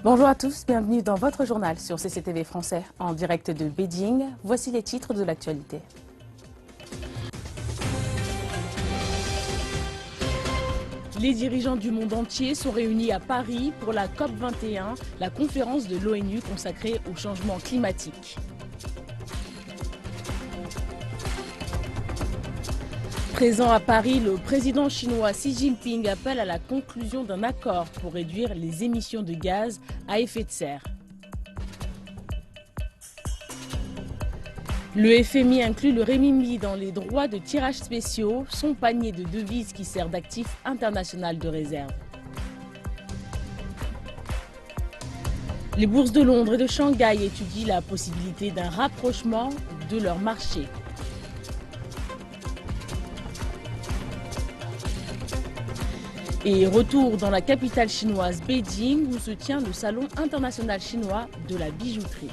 Bonjour à tous, bienvenue dans votre journal sur CCTV français en direct de Beijing. Voici les titres de l'actualité. Les dirigeants du monde entier sont réunis à Paris pour la COP21, la conférence de l'ONU consacrée au changement climatique. Présent à Paris, le président chinois Xi Jinping appelle à la conclusion d'un accord pour réduire les émissions de gaz à effet de serre. Le FMI inclut le renminbi dans les droits de tirage spéciaux, son panier de devises qui sert d'actif international de réserve. Les bourses de Londres et de Shanghai étudient la possibilité d'un rapprochement de leurs marchés. Et retour dans la capitale chinoise Beijing où se tient le salon international chinois de la bijouterie.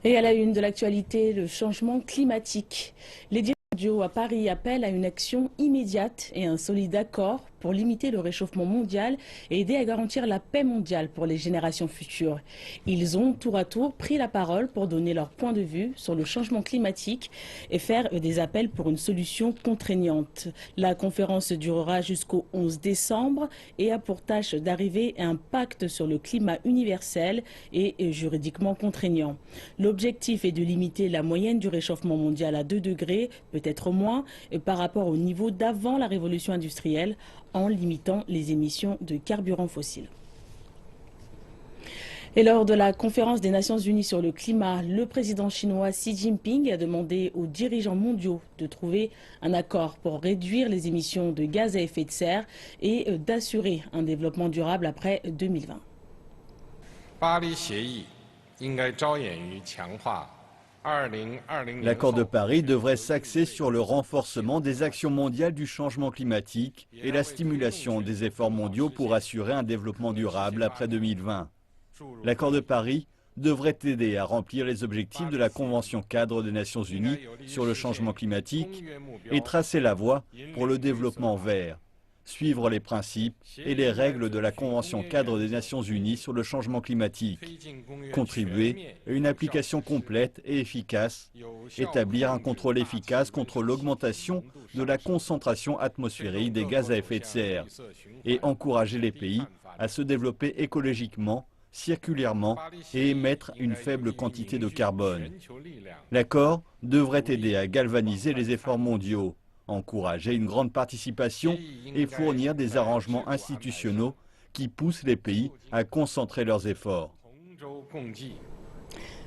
Et à la une de l'actualité, le changement climatique. Les dirigeants mondiaux à Paris appellent à une action immédiate et un solide accord pour limiter le réchauffement mondial et aider à garantir la paix mondiale pour les générations futures. Ils ont tour à tour pris la parole pour donner leur point de vue sur le changement climatique et faire des appels pour une solution contraignante. La conférence durera jusqu'au 11 décembre et a pour tâche d'arriver à un pacte sur le climat universel et juridiquement contraignant. L'objectif est de limiter la moyenne du réchauffement mondial à 2 degrés, peut-être moins, par rapport au niveau d'avant la révolution industrielle, en limitant les émissions de carburants fossiles. Et lors de la conférence des Nations Unies sur le climat, le président chinois Xi Jinping a demandé aux dirigeants mondiaux de trouver un accord pour réduire les émissions de gaz à effet de serre et d'assurer un développement durable après 2020. L'accord de Paris devrait s'axer sur le renforcement des actions mondiales du changement climatique et la stimulation des efforts mondiaux pour assurer un développement durable après 2020. L'accord de Paris devrait aider à remplir les objectifs de la Convention cadre des Nations Unies sur le changement climatique et tracer la voie pour le développement vert, suivre les principes et les règles de la Convention cadre des Nations Unies sur le changement climatique, contribuer à une application complète et efficace, établir un contrôle efficace contre l'augmentation de la concentration atmosphérique des gaz à effet de serre et encourager les pays à se développer écologiquement, circulairement et émettre une faible quantité de carbone. L'accord devrait aider à galvaniser les efforts mondiaux, encourager une grande participation et fournir des arrangements institutionnels qui poussent les pays à concentrer leurs efforts.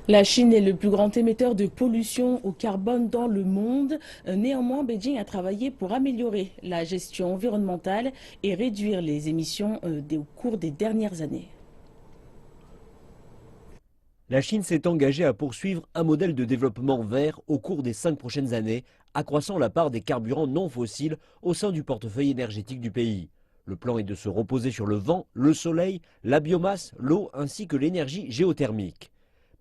La Chine est le plus grand émetteur de pollution au carbone dans le monde. Néanmoins, Beijing a travaillé pour améliorer la gestion environnementale et réduire les émissions au cours des dernières années. La Chine s'est engagée à poursuivre un modèle de développement vert au cours des 5 prochaines années, accroissant la part des carburants non fossiles au sein du portefeuille énergétique du pays. Le plan est de se reposer sur le vent, le soleil, la biomasse, l'eau ainsi que l'énergie géothermique.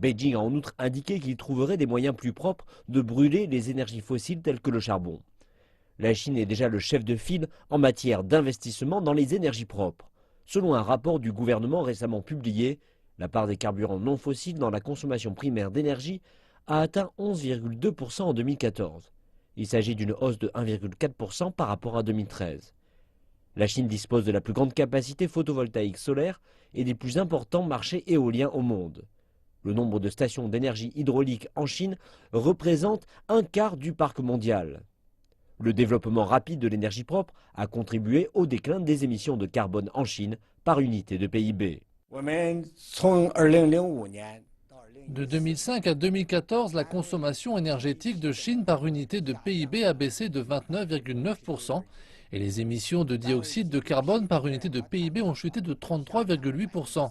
Beijing a en outre indiqué qu'il trouverait des moyens plus propres de brûler les énergies fossiles telles que le charbon. La Chine est déjà le chef de file en matière d'investissement dans les énergies propres. Selon un rapport du gouvernement récemment publié, la part des carburants non fossiles dans la consommation primaire d'énergie a atteint 11,2% en 2014. Il s'agit d'une hausse de 1,4% par rapport à 2013. La Chine dispose de la plus grande capacité photovoltaïque solaire et des plus importants marchés éoliens au monde. Le nombre de stations d'énergie hydraulique en Chine représente un quart du parc mondial. Le développement rapide de l'énergie propre a contribué au déclin des émissions de carbone en Chine par unité de PIB. De 2005 à 2014, la consommation énergétique de Chine par unité de PIB a baissé de 29,9% et les émissions de dioxyde de carbone par unité de PIB ont chuté de 33,8%.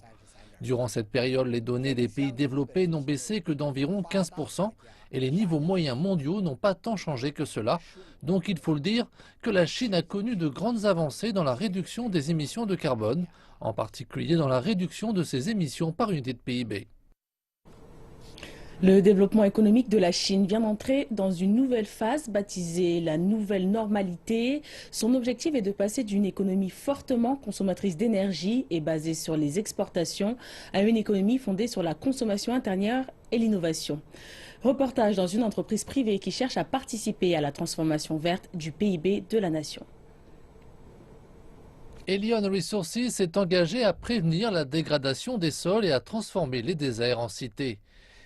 Durant cette période, les données des pays développés n'ont baissé que d'environ 15% et les niveaux moyens mondiaux n'ont pas tant changé que cela. Donc il faut le dire que la Chine a connu de grandes avancées dans la réduction des émissions de carbone, en particulier dans la réduction de ses émissions par unité de PIB. Le développement économique de la Chine vient d'entrer dans une nouvelle phase baptisée la nouvelle normalité. Son objectif est de passer d'une économie fortement consommatrice d'énergie et basée sur les exportations à une économie fondée sur la consommation intérieure et l'innovation. Reportage dans une entreprise privée qui cherche à participer à la transformation verte du PIB de la nation. Elion Resources s'est engagé à prévenir la dégradation des sols et à transformer les déserts en cités.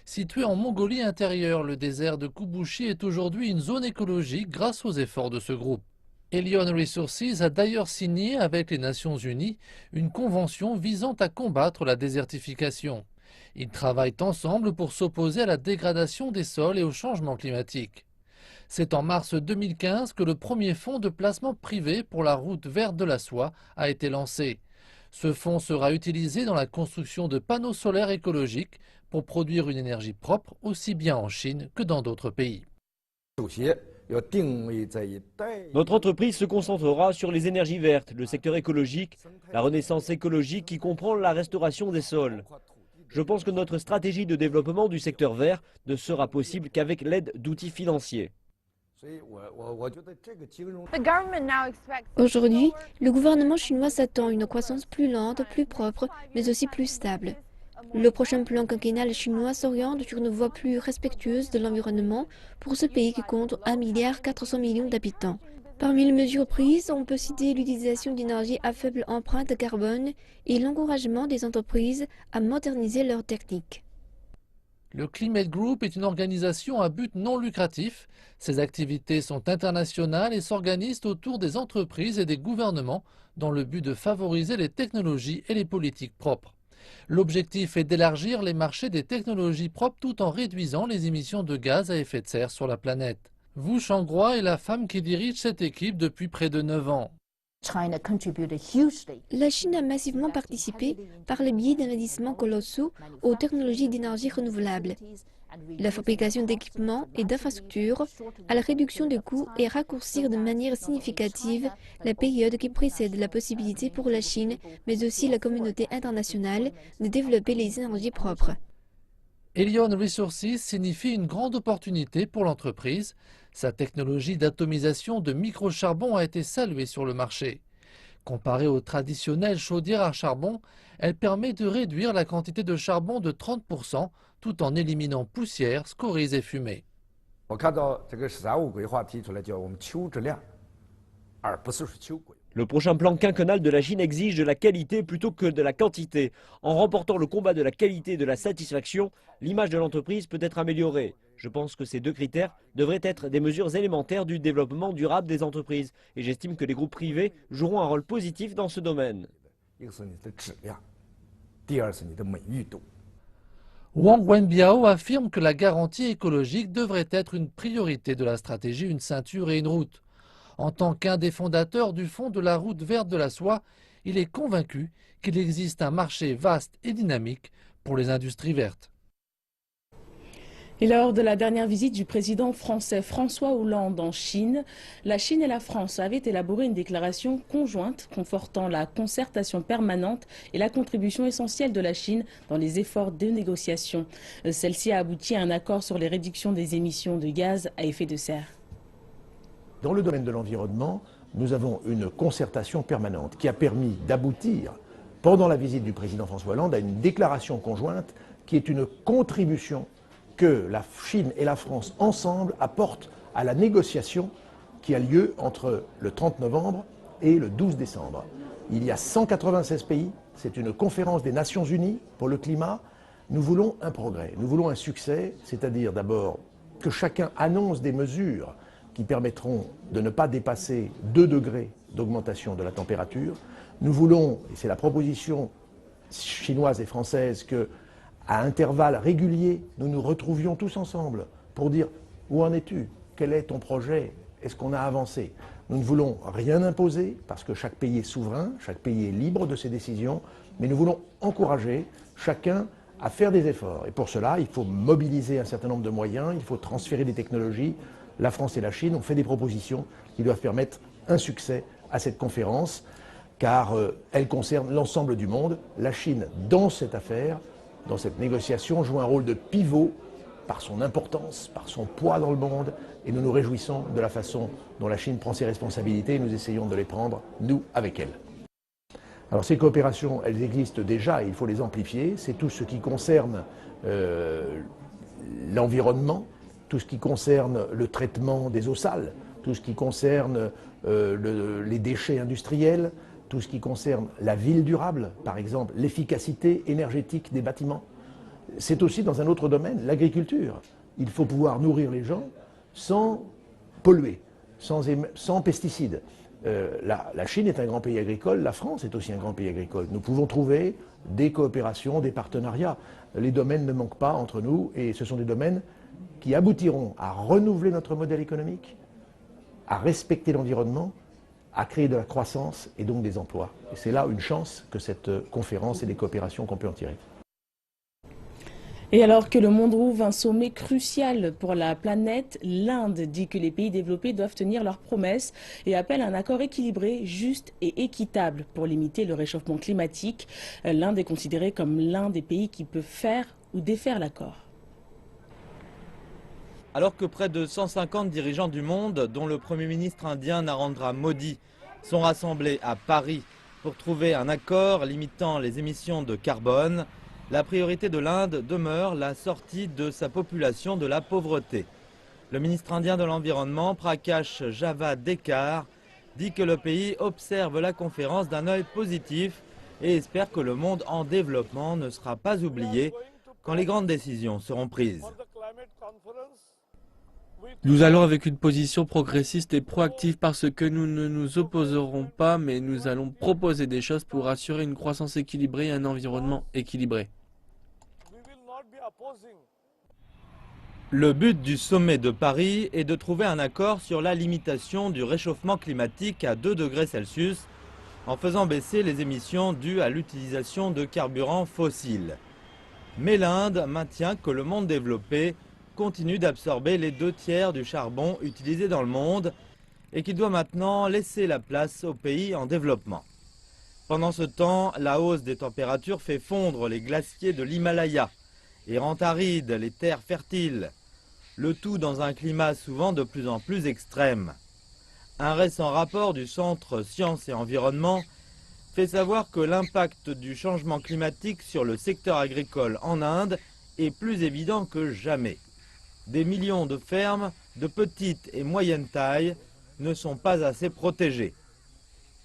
Situé en Mongolie intérieure, le désert de Kubushi est aujourd'hui une zone écologique grâce aux efforts de ce groupe. Elion Resources a d'ailleurs signé avec les Nations Unies une convention visant à combattre la désertification. Ils travaillent ensemble pour s'opposer à la dégradation des sols et au changement climatique. C'est en mars 2015 que le premier fonds de placement privé pour la route verte de la soie a été lancé. Ce fonds sera utilisé dans la construction de panneaux solaires écologiques pour produire une énergie propre aussi bien en Chine que dans d'autres pays. Notre entreprise se concentrera sur les énergies vertes, le secteur écologique, la renaissance écologique qui comprend la restauration des sols. Je pense que notre stratégie de développement du secteur vert ne sera possible qu'avec l'aide d'outils financiers. Aujourd'hui, le gouvernement chinois s'attend à une croissance plus lente, plus propre, mais aussi plus stable. Le prochain plan quinquennal chinois s'oriente sur une voie plus respectueuse de l'environnement pour ce pays qui compte 1,4 milliard d'habitants. Parmi les mesures prises, on peut citer l'utilisation d'énergie à faible empreinte carbone et l'encouragement des entreprises à moderniser leurs techniques. Le Climate Group est une organisation à but non lucratif. Ses activités sont internationales et s'organisent autour des entreprises et des gouvernements dans le but de favoriser les technologies et les politiques propres. L'objectif est d'élargir les marchés des technologies propres tout en réduisant les émissions de gaz à effet de serre sur la planète. Wu Shangguo est la femme qui dirige cette équipe depuis près de 9 ans. La Chine a massivement participé, par le biais d'investissements colossaux, aux technologies d'énergie renouvelable, la fabrication d'équipements et d'infrastructures, à la réduction des coûts et raccourcir de manière significative la période qui précède la possibilité pour la Chine, mais aussi la communauté internationale, de développer les énergies propres. Elion Resources signifie une grande opportunité pour l'entreprise. Sa technologie d'atomisation de microcharbon a été saluée sur le marché. Comparée aux traditionnelles chaudières à charbon, elle permet de réduire la quantité de charbon de 30% tout en éliminant poussière, scories et fumée. Le prochain plan quinquennal de la Chine exige de la qualité plutôt que de la quantité. En remportant le combat de la qualité et de la satisfaction, l'image de l'entreprise peut être améliorée. Je pense que ces deux critères devraient être des mesures élémentaires du développement durable des entreprises. Et j'estime que les groupes privés joueront un rôle positif dans ce domaine. Wang Wenbiao affirme que la garantie écologique devrait être une priorité de la stratégie Une ceinture et une route. En tant qu'un des fondateurs du Fonds de la route verte de la soie, il est convaincu qu'il existe un marché vaste et dynamique pour les industries vertes. Et lors de la dernière visite du président français François Hollande en Chine, la Chine et la France avaient élaboré une déclaration conjointe confortant la concertation permanente et la contribution essentielle de la Chine dans les efforts de négociation. Celle-ci a abouti à un accord sur les réductions des émissions de gaz à effet de serre. Dans le domaine de l'environnement, nous avons une concertation permanente qui a permis d'aboutir, pendant la visite du président François Hollande, à une déclaration conjointe qui est une contribution que la Chine et la France ensemble apportent à la négociation qui a lieu entre le 30 novembre et le 12 décembre. Il y a 196 pays, c'est une conférence des Nations Unies pour le climat. Nous voulons un progrès, nous voulons un succès, c'est-à-dire d'abord que chacun annonce des mesures qui permettront de ne pas dépasser 2 degrés d'augmentation de la température. Nous voulons, et c'est la proposition chinoise et française, que à intervalles réguliers, nous nous retrouvions tous ensemble pour dire où en es-tu? Quel est ton projet? Est-ce qu'on a avancé? Nous ne voulons rien imposer parce que chaque pays est souverain, chaque pays est libre de ses décisions, mais nous voulons encourager chacun à faire des efforts. Et pour cela, il faut mobiliser un certain nombre de moyens, il faut transférer des technologies. La France et la Chine ont fait des propositions qui doivent permettre un succès à cette conférence, car elle concerne l'ensemble du monde. La Chine, dans cette affaire, dans cette négociation, joue un rôle de pivot par son importance, par son poids dans le monde, et nous nous réjouissons de la façon dont la Chine prend ses responsabilités et nous essayons de les prendre, nous, avec elle. Alors ces coopérations, elles existent déjà et il faut les amplifier. C'est tout ce qui concerne l'environnement, tout ce qui concerne le traitement des eaux sales, tout ce qui concerne les déchets industriels, tout ce qui concerne la ville durable, par exemple l'efficacité énergétique des bâtiments. C'est aussi dans un autre domaine, l'agriculture. Il faut pouvoir nourrir les gens sans polluer, sans pesticides. La Chine est un grand pays agricole, la France est aussi un grand pays agricole. Nous pouvons trouver des coopérations, des partenariats. Les domaines ne manquent pas entre nous et ce sont des domaines qui aboutiront à renouveler notre modèle économique, à respecter l'environnement, à créer de la croissance et donc des emplois. Et c'est là une chance que cette conférence et les coopérations qu'on peut en tirer. Et alors que le monde rouvre un sommet crucial pour la planète, l'Inde dit que les pays développés doivent tenir leurs promesses et appelle à un accord équilibré, juste et équitable pour limiter le réchauffement climatique. L'Inde est considérée comme l'un des pays qui peut faire ou défaire l'accord. Alors que près de 150 dirigeants du monde, dont le Premier ministre indien Narendra Modi, sont rassemblés à Paris pour trouver un accord limitant les émissions de carbone, la priorité de l'Inde demeure la sortie de sa population de la pauvreté. Le ministre indien de l'Environnement, Prakash Javadekar, dit que le pays observe la conférence d'un œil positif et espère que le monde en développement ne sera pas oublié quand les grandes décisions seront prises. Nous allons avec une position progressiste et proactive parce que nous ne nous opposerons pas, mais nous allons proposer des choses pour assurer une croissance équilibrée et un environnement équilibré. Le but du sommet de Paris est de trouver un accord sur la limitation du réchauffement climatique à 2 degrés Celsius en faisant baisser les émissions dues à l'utilisation de carburants fossiles. Mais l'Inde maintient que le monde développé continue d'absorber les 2/3 du charbon utilisé dans le monde et qu'il doit maintenant laisser la place aux pays en développement. Pendant ce temps, la hausse des températures fait fondre les glaciers de l'Himalaya et rend arides les terres fertiles, le tout dans un climat souvent de plus en plus extrême. Un récent rapport du Centre Sciences et Environnement fait savoir que l'impact du changement climatique sur le secteur agricole en Inde est plus évident que jamais. Des millions de fermes de petite et moyenne taille ne sont pas assez protégées.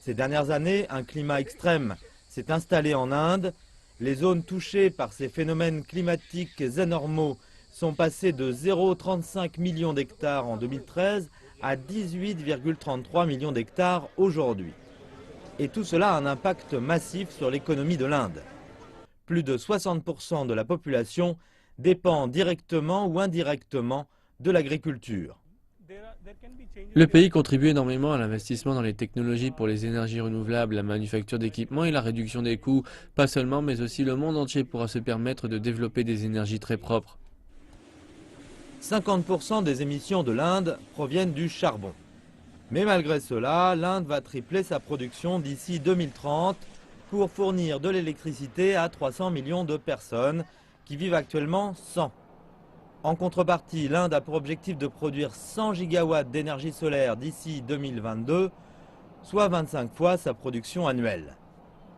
Ces dernières années, un climat extrême s'est installé en Inde. Les zones touchées par ces phénomènes climatiques anormaux sont passées de 0,35 millions d'hectares en 2013 à 18,33 millions d'hectares aujourd'hui. Et tout cela a un impact massif sur l'économie de l'Inde. Plus de 60% de la population dépend directement ou indirectement de l'agriculture. Le pays contribue énormément à l'investissement dans les technologies pour les énergies renouvelables, la manufacture d'équipements et la réduction des coûts. Pas seulement, mais aussi le monde entier pourra se permettre de développer des énergies très propres. 50% des émissions de l'Inde proviennent du charbon. Mais malgré cela, l'Inde va tripler sa production d'ici 2030 pour fournir de l'électricité à 300 millions de personnes qui vivent actuellement sans. En contrepartie, l'Inde a pour objectif de produire 100 gigawatts d'énergie solaire d'ici 2022, soit 25 fois sa production annuelle.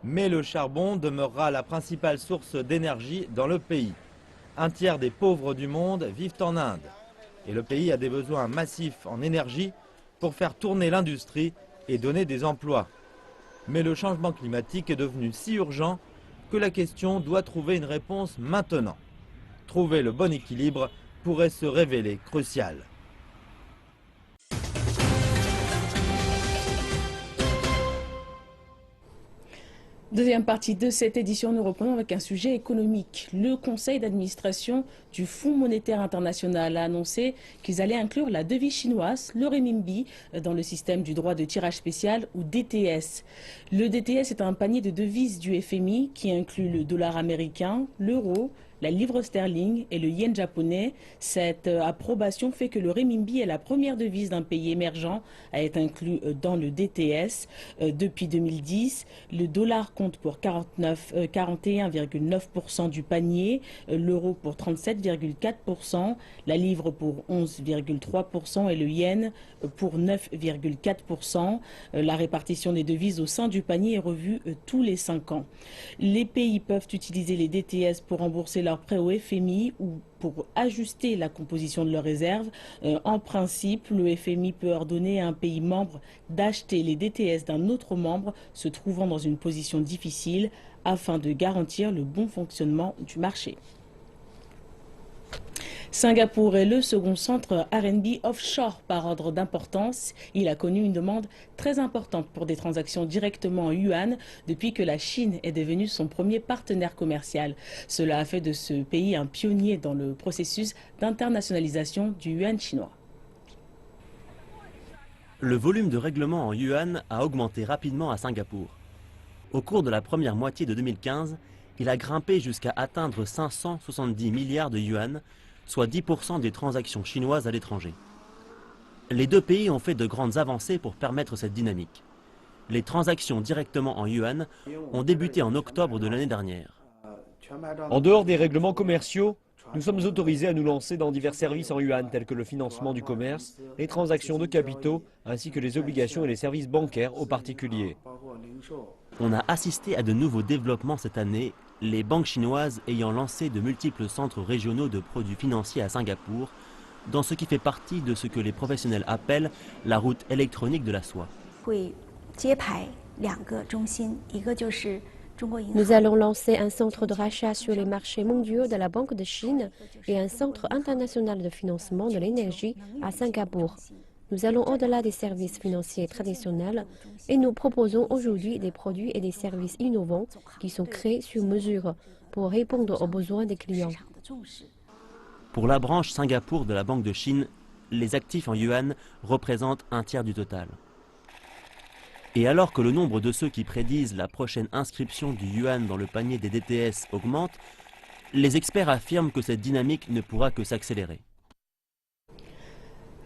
Mais le charbon demeurera la principale source d'énergie dans le pays. Un tiers des pauvres du monde vivent en Inde. Et le pays a des besoins massifs en énergie pour faire tourner l'industrie et donner des emplois. Mais le changement climatique est devenu si urgent que la question doit trouver une réponse maintenant. Trouver le bon équilibre pourrait se révéler crucial. Deuxième partie de cette édition, nous reprenons avec un sujet économique. Le conseil d'administration du Fonds monétaire international a annoncé qu'ils allaient inclure la devise chinoise, le renminbi, dans le système du droit de tirage spécial ou DTS. Le DTS est un panier de devises du FMI qui inclut le dollar américain, l'euro, la livre sterling et le yen japonais. Cette approbation fait que le renminbi est la première devise d'un pays émergent à être inclus dans le DTS. Depuis 2010, le dollar compte pour 41,9% du panier, l'euro pour 37,4%, la livre pour 11,3% et le yen pour 9,4%. La répartition des devises au sein du panier est revue tous les 5 ans. Les pays peuvent utiliser les DTS pour rembourser leurs prêts au FMI ou pour ajuster la composition de leurs réserves. En principe, le FMI peut ordonner à un pays membre d'acheter les DTS d'un autre membre se trouvant dans une position difficile afin de garantir le bon fonctionnement du marché. Singapour est le second centre R&B offshore par ordre d'importance. Il a connu une demande très importante pour des transactions directement en yuan depuis que la Chine est devenue son premier partenaire commercial. Cela a fait de ce pays un pionnier dans le processus d'internationalisation du yuan chinois. Le volume de règlement en yuan a augmenté rapidement à Singapour. Au cours de la première moitié de 2015, il a grimpé jusqu'à atteindre 570 milliards de yuan, soit 10% des transactions chinoises à l'étranger. Les deux pays ont fait de grandes avancées pour permettre cette dynamique. Les transactions directement en yuan ont débuté en octobre de l'année dernière. En dehors des règlements commerciaux, nous sommes autorisés à nous lancer dans divers services en yuan tels que le financement du commerce, les transactions de capitaux, ainsi que les obligations et les services bancaires aux particuliers. On a assisté à de nouveaux développements cette année, les banques chinoises ayant lancé de multiples centres régionaux de produits financiers à Singapour, dans ce qui fait partie de ce que les professionnels appellent la route électronique de la soie. Nous allons lancer un centre de rachat sur les marchés mondiaux de la Banque de Chine et un centre international de financement de l'énergie à Singapour. Nous allons au-delà des services financiers traditionnels et nous proposons aujourd'hui des produits et des services innovants qui sont créés sur mesure pour répondre aux besoins des clients. Pour la branche Singapour de la Banque de Chine, les actifs en yuan représentent un tiers du total. Et alors que le nombre de ceux qui prédisent la prochaine inscription du yuan dans le panier des DTS augmente, les experts affirment que cette dynamique ne pourra que s'accélérer.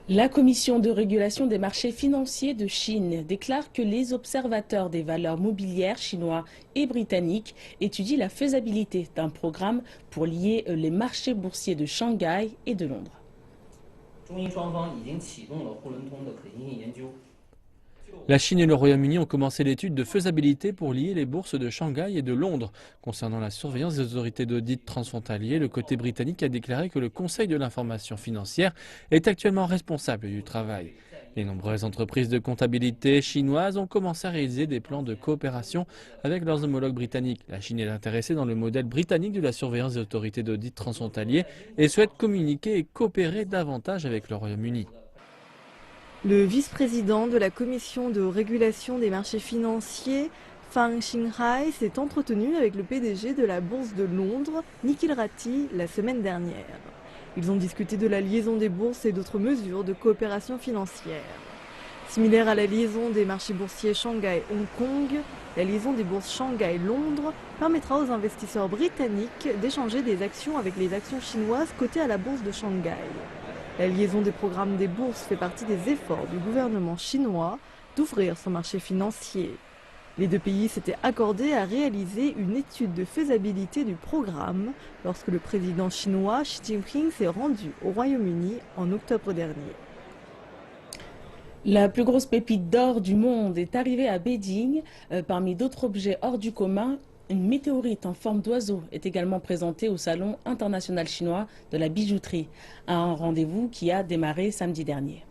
La Commission de régulation des marchés financiers de Chine déclare que les observateurs des valeurs mobilières chinois et britanniques étudient la faisabilité d'un programme pour lier les marchés boursiers de Shanghai et de Londres. La Chine et le Royaume-Uni ont commencé l'étude de faisabilité pour lier les bourses de Shanghai et de Londres. Concernant la surveillance des autorités d'audit transfrontalier, le côté britannique a déclaré que le Conseil de l'information financière est actuellement responsable du travail. Les nombreuses entreprises de comptabilité chinoises ont commencé à réaliser des plans de coopération avec leurs homologues britanniques. La Chine est intéressée dans le modèle britannique de la surveillance des autorités d'audit transfrontalier et souhaite communiquer et coopérer davantage avec le Royaume-Uni. Le vice-président de la Commission de régulation des marchés financiers, Fang Xinghai, s'est entretenu avec le PDG de la Bourse de Londres, Nikhil Rathi, la semaine dernière. Ils ont discuté de la liaison des bourses et d'autres mesures de coopération financière. Similaire à la liaison des marchés boursiers Shanghai-Hong Kong, la liaison des bourses Shanghai-Londres permettra aux investisseurs britanniques d'échanger des actions avec les actions chinoises cotées à la bourse de Shanghai. La liaison des programmes des bourses fait partie des efforts du gouvernement chinois d'ouvrir son marché financier. Les deux pays s'étaient accordés à réaliser une étude de faisabilité du programme lorsque le président chinois Xi Jinping s'est rendu au Royaume-Uni en octobre dernier. La plus grosse pépite d'or du monde est arrivée à Beijing. Parmi d'autres objets hors du commun, une météorite en forme d'oiseau est également présentée au Salon international chinois de la bijouterie, un rendez-vous qui a démarré samedi dernier.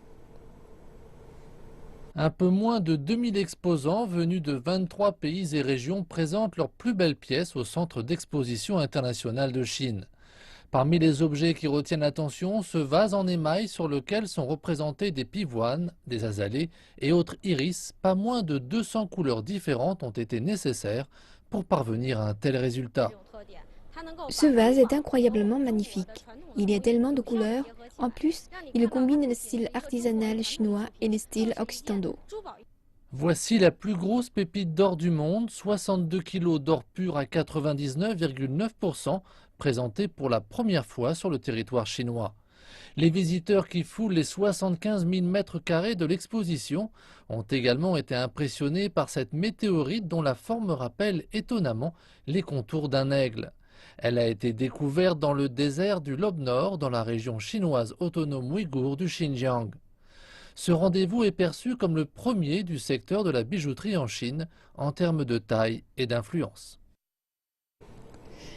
Un peu moins de 2000 exposants venus de 23 pays et régions présentent leurs plus belles pièces au Centre d'exposition international de Chine. Parmi les objets qui retiennent l'attention, ce vase en émail sur lequel sont représentés des pivoines, des azalées et autres iris. Pas moins de 200 couleurs différentes ont été nécessaires pour parvenir à un tel résultat. Ce vase est incroyablement magnifique. Il y a tellement de couleurs. En plus, il combine le style artisanal chinois et le style occidentaux. Voici la plus grosse pépite d'or du monde, 62 kg d'or pur à 99,9%, présenté pour la première fois sur le territoire chinois. Les visiteurs qui foulent les 75 000 mètres carrés de l'exposition ont également été impressionnés par cette météorite dont la forme rappelle étonnamment les contours d'un aigle. Elle a été découverte dans le désert du Lobe Nord, dans la région chinoise autonome ouïghour du Xinjiang. Ce rendez-vous est perçu comme le premier du secteur de la bijouterie en Chine, en termes de taille et d'influence.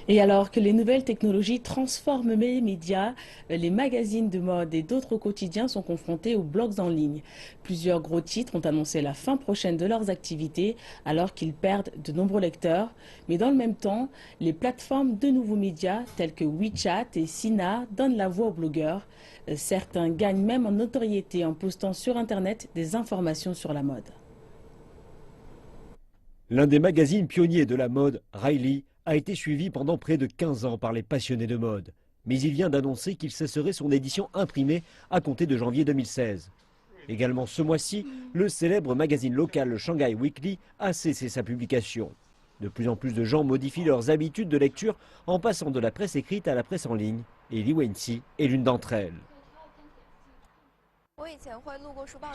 Et alors que les nouvelles technologies transforment les médias, les magazines de mode et d'autres quotidiens sont confrontés aux blogs en ligne. Plusieurs gros titres ont annoncé la fin prochaine de leurs activités alors qu'ils perdent de nombreux lecteurs. Mais dans le même temps, les plateformes de nouveaux médias tels que WeChat et Sina donnent la voix aux blogueurs. Certains gagnent même en notoriété en postant sur Internet des informations sur la mode. L'un des magazines pionniers de la mode, Riley, a été suivi pendant près de 15 ans par les passionnés de mode. Mais il vient d'annoncer qu'il cesserait son édition imprimée à compter de janvier 2016. Également ce mois-ci, le célèbre magazine local le Shanghai Weekly a cessé sa publication. De plus en plus de gens modifient leurs habitudes de lecture en passant de la presse écrite à la presse en ligne. Et Li Wenxi est l'une d'entre elles.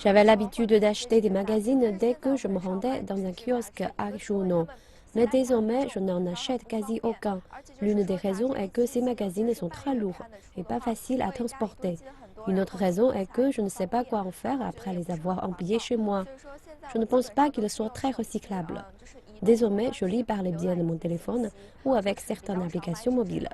J'avais l'habitude d'acheter des magazines dès que je me rendais dans un kiosque à Juno. Mais désormais, je n'en achète quasi aucun. L'une des raisons est que ces magazines sont très lourds et pas faciles à transporter. Une autre raison est que je ne sais pas quoi en faire après les avoir empilés chez moi. Je ne pense pas qu'ils soient très recyclables. Désormais, je lis par le biais de mon téléphone ou avec certaines applications mobiles.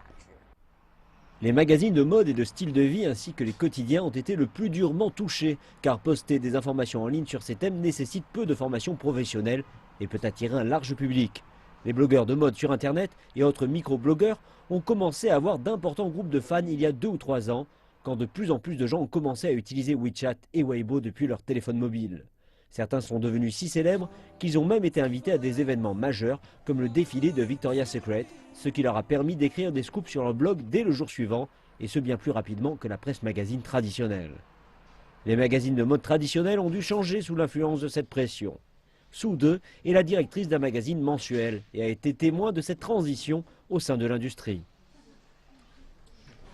Les magazines de mode et de style de vie ainsi que les quotidiens ont été le plus durement touchés, car poster des informations en ligne sur ces thèmes nécessite peu de formation professionnelle et peut attirer un large public. Les blogueurs de mode sur Internet et autres micro-blogueurs ont commencé à avoir d'importants groupes de fans il y a 2 ou 3 ans, quand de plus en plus de gens ont commencé à utiliser WeChat et Weibo depuis leur téléphone mobile. Certains sont devenus si célèbres qu'ils ont même été invités à des événements majeurs comme le défilé de Victoria's Secret, ce qui leur a permis d'écrire des scoops sur leur blog dès le jour suivant, et ce bien plus rapidement que la presse magazine traditionnelle. Les magazines de mode traditionnels ont dû changer sous l'influence de cette pression. Su De est la directrice d'un magazine mensuel et a été témoin de cette transition au sein de l'industrie.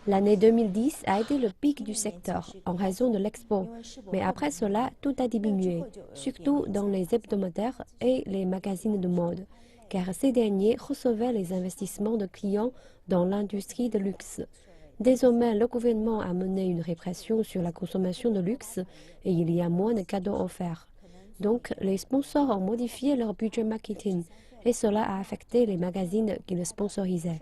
L'année 2010 a été le pic du secteur en raison de l'expo. Mais après cela, tout a diminué, surtout dans les hebdomadaires et les magazines de mode, car ces derniers recevaient les investissements de clients dans l'industrie de luxe. Désormais, le gouvernement a mené une répression sur la consommation de luxe et il y a moins de cadeaux offerts. Donc, les sponsors ont modifié leur budget marketing et cela a affecté les magazines qui le sponsorisaient.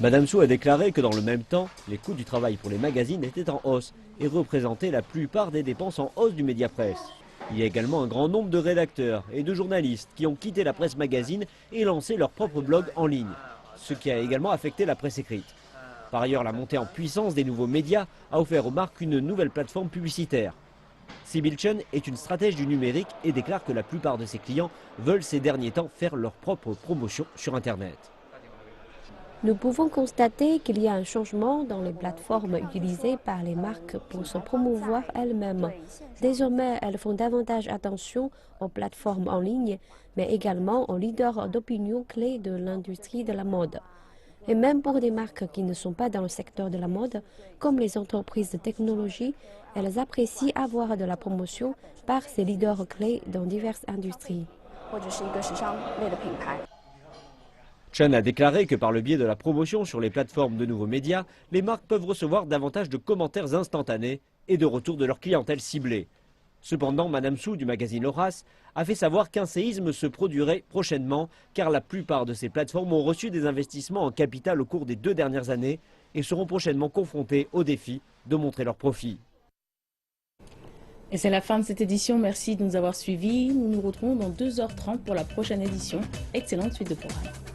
Madame Su a déclaré que dans le même temps, les coûts du travail pour les magazines étaient en hausse et représentaient la plupart des dépenses en hausse du média presse. Il y a également un grand nombre de rédacteurs et de journalistes qui ont quitté la presse magazine et lancé leur propre blog en ligne, ce qui a également affecté la presse écrite. Par ailleurs, la montée en puissance des nouveaux médias a offert aux marques une nouvelle plateforme publicitaire. Sibyl Chen est une stratège du numérique et déclare que la plupart de ses clients veulent ces derniers temps faire leur propre promotion sur Internet. Nous pouvons constater qu'il y a un changement dans les plateformes utilisées par les marques pour se promouvoir elles-mêmes. Désormais, elles font davantage attention aux plateformes en ligne, mais également aux leaders d'opinion clés de l'industrie de la mode. Et même pour des marques qui ne sont pas dans le secteur de la mode, comme les entreprises de technologie, elles apprécient avoir de la promotion par ces leaders clés dans diverses industries. Chen a déclaré que par le biais de la promotion sur les plateformes de nouveaux médias, les marques peuvent recevoir davantage de commentaires instantanés et de retours de leur clientèle ciblée. Cependant, Madame Su du magazine Horace a fait savoir qu'un séisme se produirait prochainement car la plupart de ces plateformes ont reçu des investissements en capital au cours des 2 dernières années et seront prochainement confrontées au défi de montrer leurs profits. Et c'est la fin de cette édition. Merci de nous avoir suivis. Nous nous retrouvons dans 2h30 pour la prochaine édition. Excellente suite de programme.